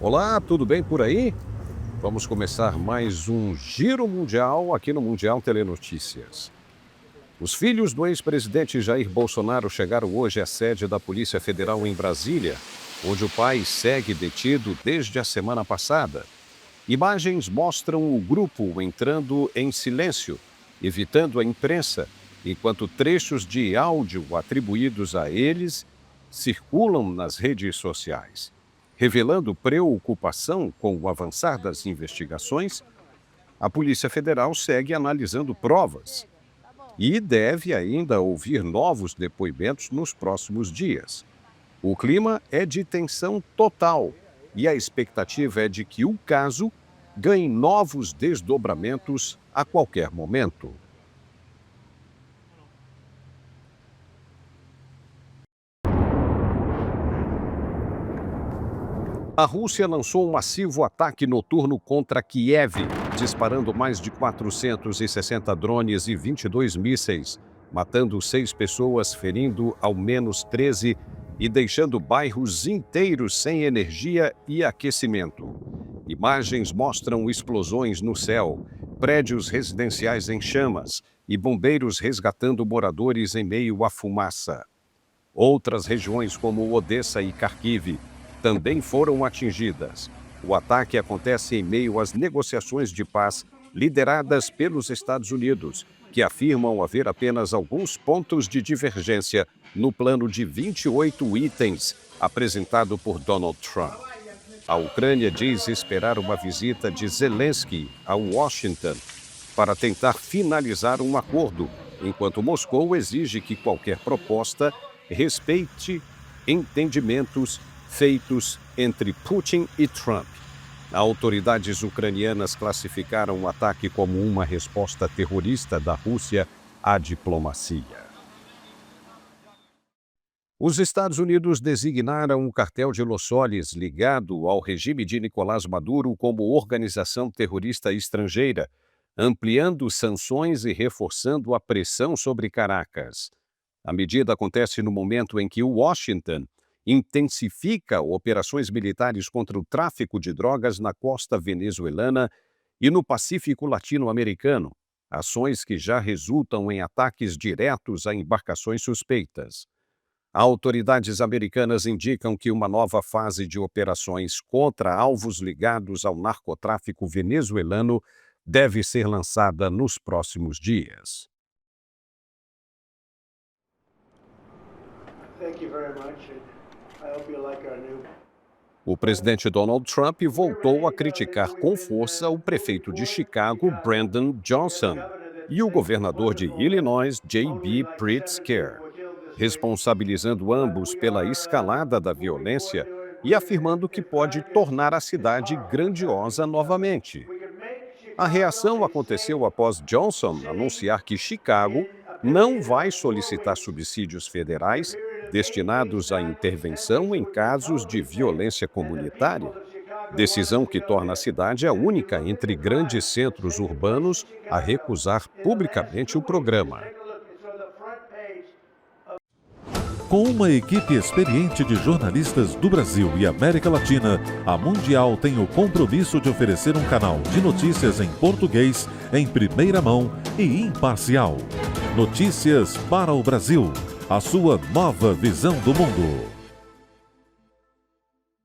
Olá, tudo bem por aí? Vamos começar mais um Giro Mundial aqui no Mundial Telenotícias. Os filhos do ex-presidente Jair Bolsonaro chegaram hoje à sede da Polícia Federal em Brasília, onde o pai segue detido desde a semana passada. Imagens mostram o grupo entrando em silêncio, evitando a imprensa, enquanto trechos de áudio atribuídos a eles circulam nas redes sociais. Revelando preocupação com o avançar das investigações, a Polícia Federal segue analisando provas e deve ainda ouvir novos depoimentos nos próximos dias. O clima é de tensão total e a expectativa é de que o caso ganhe novos desdobramentos a qualquer momento. A Rússia lançou um massivo ataque noturno contra Kiev, disparando mais de 460 drones e 22 mísseis, matando 6 pessoas, ferindo ao menos 13 e deixando bairros inteiros sem energia e aquecimento. Imagens mostram explosões no céu, prédios residenciais em chamas e bombeiros resgatando moradores em meio à fumaça. Outras regiões, como Odessa e Kharkiv, também foram atingidas. O ataque acontece em meio às negociações de paz lideradas pelos Estados Unidos, que afirmam haver apenas alguns pontos de divergência no plano de 28 itens apresentado por Donald Trump. A Ucrânia diz esperar uma visita de Zelensky a Washington para tentar finalizar um acordo, enquanto Moscou exige que qualquer proposta respeite entendimentos feitos entre Putin e Trump. Autoridades ucranianas classificaram o ataque como uma resposta terrorista da Rússia à diplomacia. Os Estados Unidos designaram o cartel de Los Soles ligado ao regime de Nicolás Maduro como organização terrorista estrangeira, ampliando sanções e reforçando a pressão sobre Caracas. A medida acontece no momento em que Washington intensifica operações militares contra o tráfico de drogas na costa venezuelana e no Pacífico latino-americano, ações que já resultam em ataques diretos a embarcações suspeitas. Autoridades americanas indicam que uma nova fase de operações contra alvos ligados ao narcotráfico venezuelano deve ser lançada nos próximos dias. Thank you very much. I hope you like our new. O presidente Donald Trump voltou a criticar com força o prefeito de Chicago, Brandon Johnson, e o governador de Illinois, J.B. Pritzker, responsabilizando ambos pela escalada da violência e afirmando que pode tornar a cidade grandiosa novamente. A reação aconteceu após Johnson anunciar que Chicago não vai solicitar subsídios federais destinados à intervenção em casos de violência comunitária, decisão que torna a cidade a única entre grandes centros urbanos a recusar publicamente o programa. Com uma equipe experiente de jornalistas do Brasil e América Latina, a Mundial tem o compromisso de oferecer um canal de notícias em português, em primeira mão e imparcial. Notícias para o Brasil, a sua nova visão do mundo.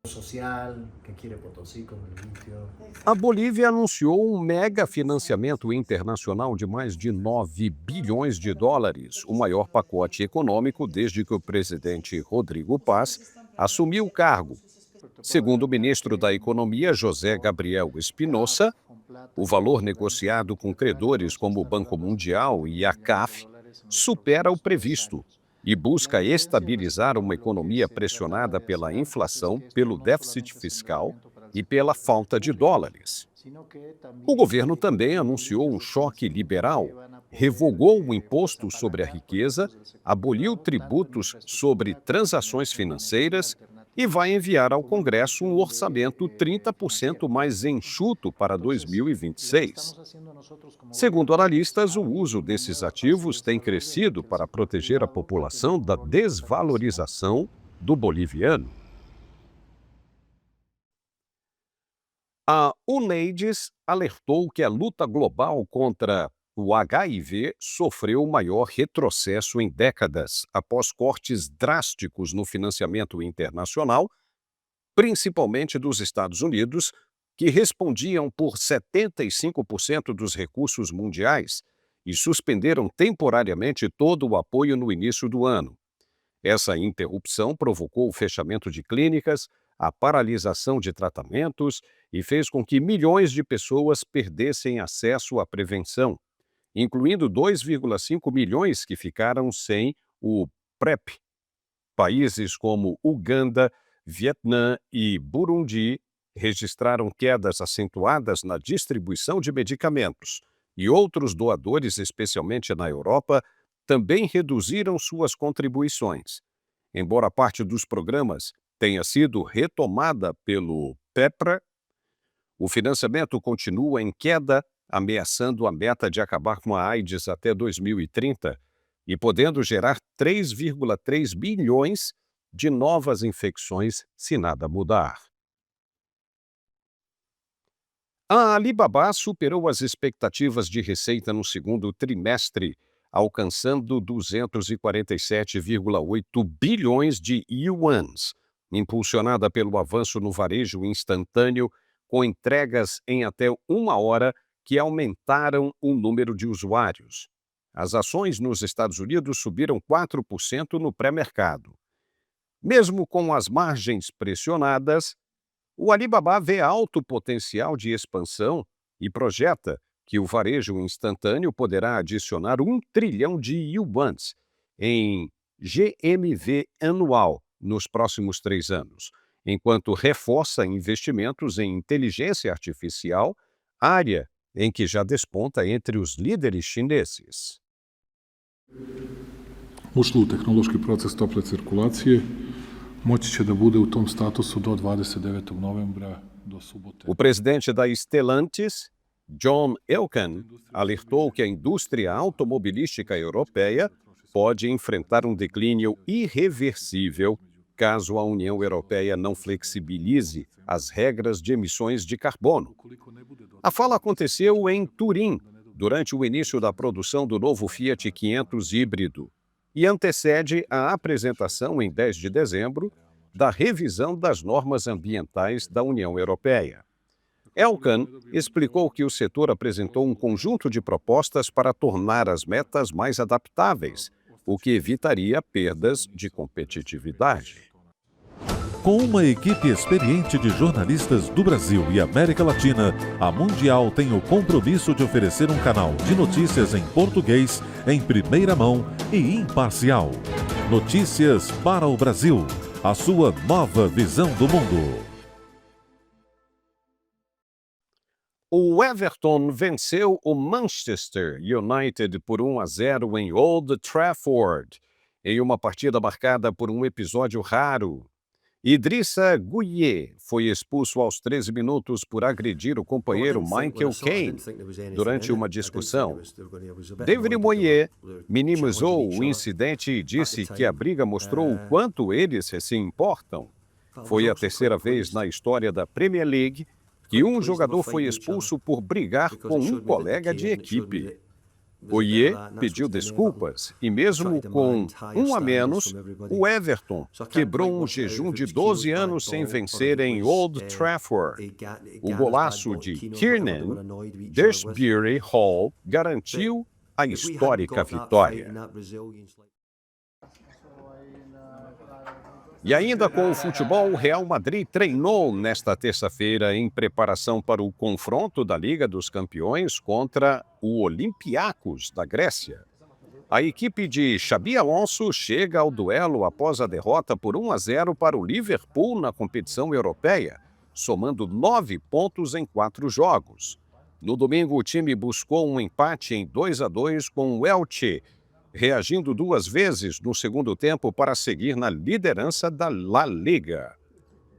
Social, que quiere Potosí como el litio. A Bolívia anunciou um mega financiamento internacional de mais de 9 bilhões de dólares, o maior pacote econômico desde que o presidente Rodrigo Paz assumiu o cargo. Segundo o ministro da Economia, José Gabriel Espinosa, o valor negociado com credores como o Banco Mundial e a CAF supera o previsto e busca estabilizar uma economia pressionada pela inflação, pelo déficit fiscal e pela falta de dólares. O governo também anunciou um choque liberal, revogou o imposto sobre a riqueza, aboliu tributos sobre transações financeiras e vai enviar ao Congresso um orçamento 30% mais enxuto para 2026. Segundo analistas, o uso desses ativos tem crescido para proteger a população da desvalorização do boliviano. A UNAIDS alertou que a luta global contra o HIV sofreu o maior retrocesso em décadas após cortes drásticos no financiamento internacional, principalmente dos Estados Unidos, que respondiam por 75% dos recursos mundiais e suspenderam temporariamente todo o apoio no início do ano. Essa interrupção provocou o fechamento de clínicas, a paralisação de tratamentos e fez com que milhões de pessoas perdessem acesso à prevenção, incluindo 2,5 milhões que ficaram sem o PrEP. Países como Uganda, Vietnã e Burundi registraram quedas acentuadas na distribuição de medicamentos, e outros doadores, especialmente na Europa, também reduziram suas contribuições. Embora parte dos programas tenha sido retomada pelo PEPRA, o financiamento continua em queda, ameaçando a meta de acabar com a AIDS até 2030 e podendo gerar 3,3 bilhões de novas infecções se nada mudar. A Alibaba superou as expectativas de receita no segundo trimestre, alcançando 247,8 bilhões de yuans, impulsionada pelo avanço no varejo instantâneo, com entregas em até 1 hora que aumentaram o número de usuários. As ações nos Estados Unidos subiram 4% no pré-mercado. Mesmo com as margens pressionadas, o Alibaba vê alto potencial de expansão e projeta que o varejo instantâneo poderá adicionar 1 trilhão de yuans em GMV anual nos próximos 3 anos, enquanto reforça investimentos em inteligência artificial, área em que já desponta entre os líderes chineses. Ušlo u tehnološki proces tople cirkulacije, moći će da bude u tom statusu do 29. novembra, do subote. O presidente da Stellantis, John Elkann, alertou que a indústria automobilística europeia pode enfrentar um declínio irreversível caso a União Europeia não flexibilize as regras de emissões de carbono. A fala aconteceu em Turim, durante o início da produção do novo Fiat 500 híbrido, e antecede a apresentação, em 10 de dezembro, da revisão das normas ambientais da União Europeia. Elkann explicou que o setor apresentou um conjunto de propostas para tornar as metas mais adaptáveis, o que evitaria perdas de competitividade. Com uma equipe experiente de jornalistas do Brasil e América Latina, a Mundial tem o compromisso de oferecer um canal de notícias em português, em primeira mão e imparcial. Notícias para o Brasil, a sua nova visão do mundo. O Everton venceu o Manchester United por 1-0 em Old Trafford, em uma partida marcada por um episódio raro. Idrissa Gueye foi expulso aos 13 minutos por agredir o companheiro Michael Caine durante uma discussão. David Moyes minimizou o incidente e disse que a briga mostrou o quanto eles se importam. Foi a terceira vez na história da Premier League que um jogador foi expulso por brigar com um colega de equipe. Gueye pediu desculpas e, mesmo com 1 a menos, o Everton quebrou um jejum de 12 anos sem vencer em Old Trafford. O golaço de Kiernan Dewsbury Hall garantiu a histórica vitória. E ainda com o futebol, o Real Madrid treinou nesta terça-feira em preparação para o confronto da Liga dos Campeões contra o Olympiacos da Grécia. A equipe de Xabi Alonso chega ao duelo após a derrota por 1-0 para o Liverpool na competição europeia, somando 9 pontos em 4 jogos. No domingo, o time buscou um empate em 2-2 com o Elche, reagindo 2 vezes no segundo tempo para seguir na liderança da La Liga.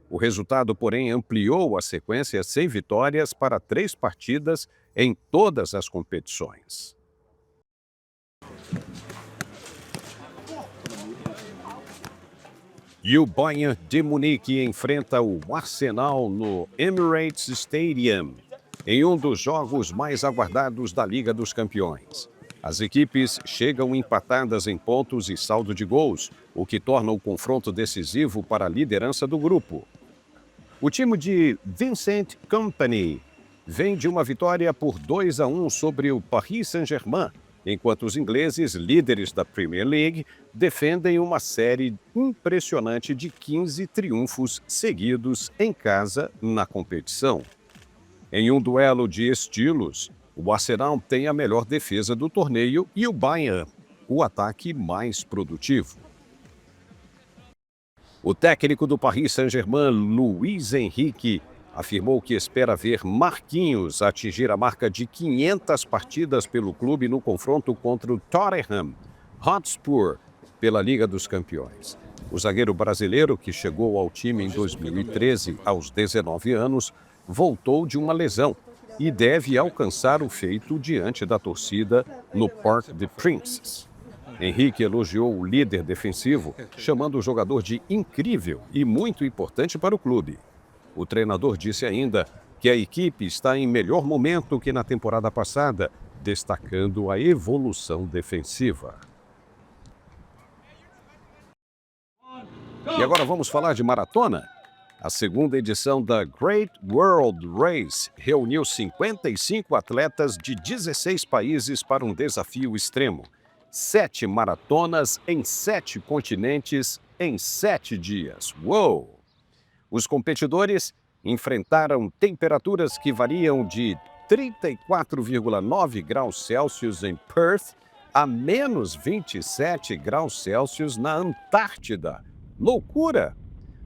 O resultado, porém, ampliou a sequência sem vitórias para 3 partidas em todas as competições. E o Bayern de Munique enfrenta o Arsenal no Emirates Stadium, em um dos jogos mais aguardados da Liga dos Campeões. As equipes chegam empatadas em pontos e saldo de gols, o que torna o confronto decisivo para a liderança do grupo. O time de Vincent Kompany vem de uma vitória por 2-1 sobre o Paris Saint-Germain, enquanto os ingleses, líderes da Premier League, defendem uma série impressionante de 15 triunfos seguidos em casa na competição. Em um duelo de estilos, o Arsenal tem a melhor defesa do torneio e o Bayern, o ataque mais produtivo. O técnico do Paris Saint-Germain, Luis Enrique, afirmou que espera ver Marquinhos atingir a marca de 500 partidas pelo clube no confronto contra o Tottenham Hotspur pela Liga dos Campeões. O zagueiro brasileiro, que chegou ao time em 2013 aos 19 anos, voltou de uma lesão e deve alcançar o feito diante da torcida no Parc des Princes. Henrique elogiou o líder defensivo, chamando o jogador de incrível e muito importante para o clube. O treinador disse ainda que a equipe está em melhor momento que na temporada passada, destacando a evolução defensiva. E agora vamos falar de maratona? A segunda edição da Great World Race reuniu 55 atletas de 16 países para um desafio extremo. 7 maratonas em 7 continentes em 7 dias. Uou! Os competidores enfrentaram temperaturas que variam de 34,9 graus Celsius em Perth a menos 27 graus Celsius na Antártida. Loucura!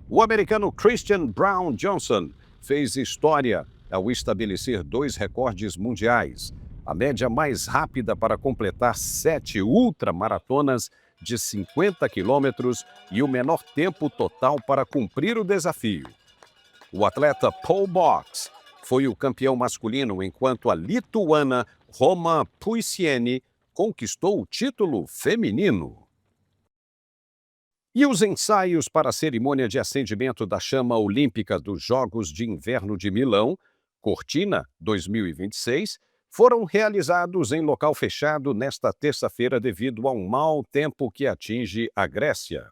O americano Christian Brown Johnson fez história ao estabelecer 2 recordes mundiais. A média mais rápida para completar 7 ultramaratonas de 50 quilômetros e o menor tempo total para cumprir o desafio. O atleta Paul Box foi o campeão masculino, enquanto a lituana Roma Puisieni conquistou o título feminino. E os ensaios para a cerimônia de acendimento da chama olímpica dos Jogos de Inverno de Milão, Cortina 2026, foram realizados em local fechado nesta terça-feira devido a um mau tempo que atinge a Grécia.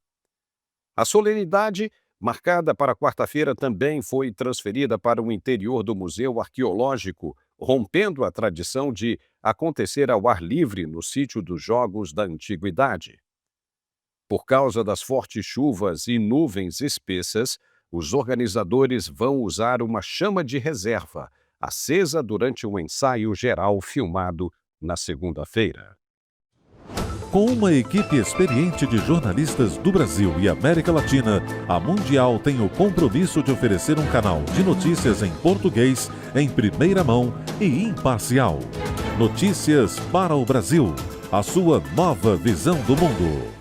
A solenidade, marcada para quarta-feira, também foi transferida para o interior do Museu Arqueológico, rompendo a tradição de acontecer ao ar livre no sítio dos Jogos da Antiguidade. Por causa das fortes chuvas e nuvens espessas, os organizadores vão usar uma chama de reserva, acesa durante um ensaio geral filmado na segunda-feira. Com uma equipe experiente de jornalistas do Brasil e América Latina, a Mundial tem o compromisso de oferecer um canal de notícias em português, em primeira mão e imparcial. Notícias para o Brasil, a sua nova visão do mundo.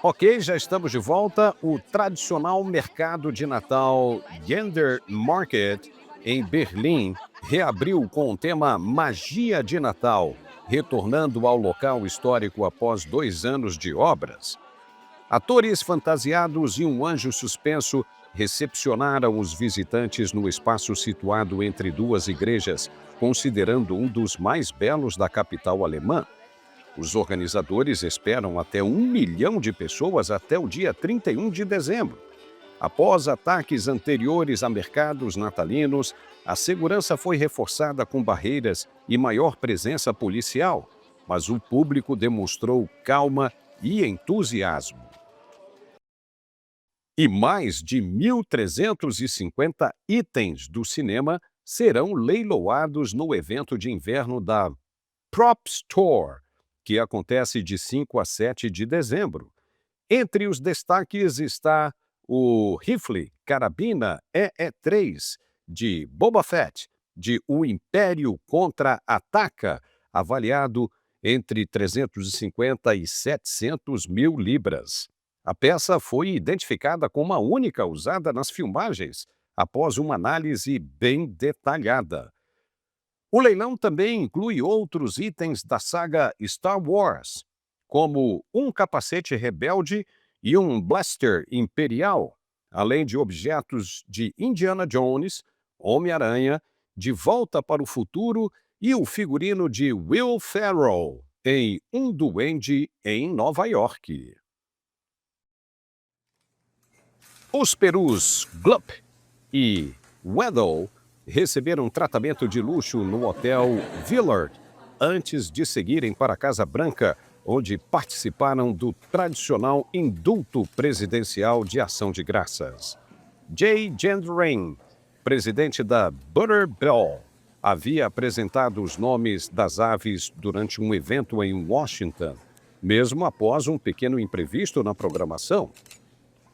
Ok, já estamos de volta. O tradicional mercado de Natal Gender Market, em Berlim, reabriu com o tema Magia de Natal, retornando ao local histórico após 2 anos de obras. Atores fantasiados e um anjo suspenso recepcionaram os visitantes no espaço situado entre 2 igrejas, considerando um dos mais belos da capital alemã. Os organizadores esperam até 1 milhão de pessoas até o dia 31 de dezembro. Após ataques anteriores a mercados natalinos, a segurança foi reforçada com barreiras e maior presença policial, mas o público demonstrou calma e entusiasmo. E mais de 1.350 itens do cinema serão leiloados no evento de inverno da Prop Store, que acontece de 5 a 7 de dezembro. Entre os destaques está o rifle carabina EE-3 de Boba Fett, de O Império Contra-Ataca, avaliado entre 350 e 700 mil libras. A peça foi identificada como a única usada nas filmagens, após uma análise bem detalhada. O leilão também inclui outros itens da saga Star Wars, como um capacete rebelde e um blaster imperial, além de objetos de Indiana Jones, Homem-Aranha, De Volta para o Futuro e o figurino de Will Ferrell em Um Duende em Nova York. Os perus Glup e Weddle receberam tratamento de luxo no Hotel Villard antes de seguirem para a Casa Branca, onde participaram do tradicional indulto presidencial de ação de graças. Jay Gendron, presidente da Butterbell, havia apresentado os nomes das aves durante um evento em Washington, mesmo após um pequeno imprevisto na programação.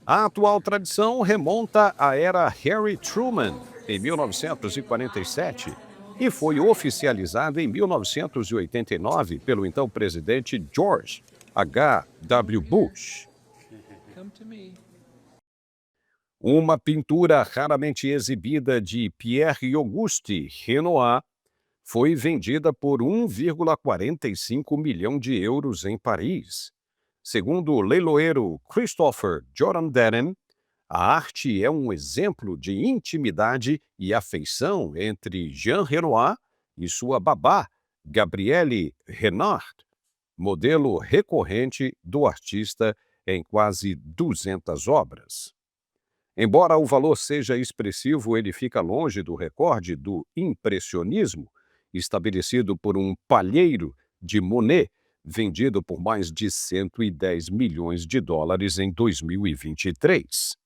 A atual tradição remonta à era Harry Truman, em 1947, e foi oficializada em 1989 pelo então presidente George H.W. Bush. Uma pintura raramente exibida de Pierre-Auguste Renoir foi vendida por 1,45 milhão de euros em Paris. Segundo o leiloeiro Christopher Jordan, a arte é um exemplo de intimidade e afeição entre Jean Renoir e sua babá, Gabrielle Renard, modelo recorrente do artista em quase 200 obras. Embora o valor seja expressivo, ele fica longe do recorde do impressionismo, estabelecido por um palheiro de Monet, vendido por mais de 110 milhões de dólares em 2023.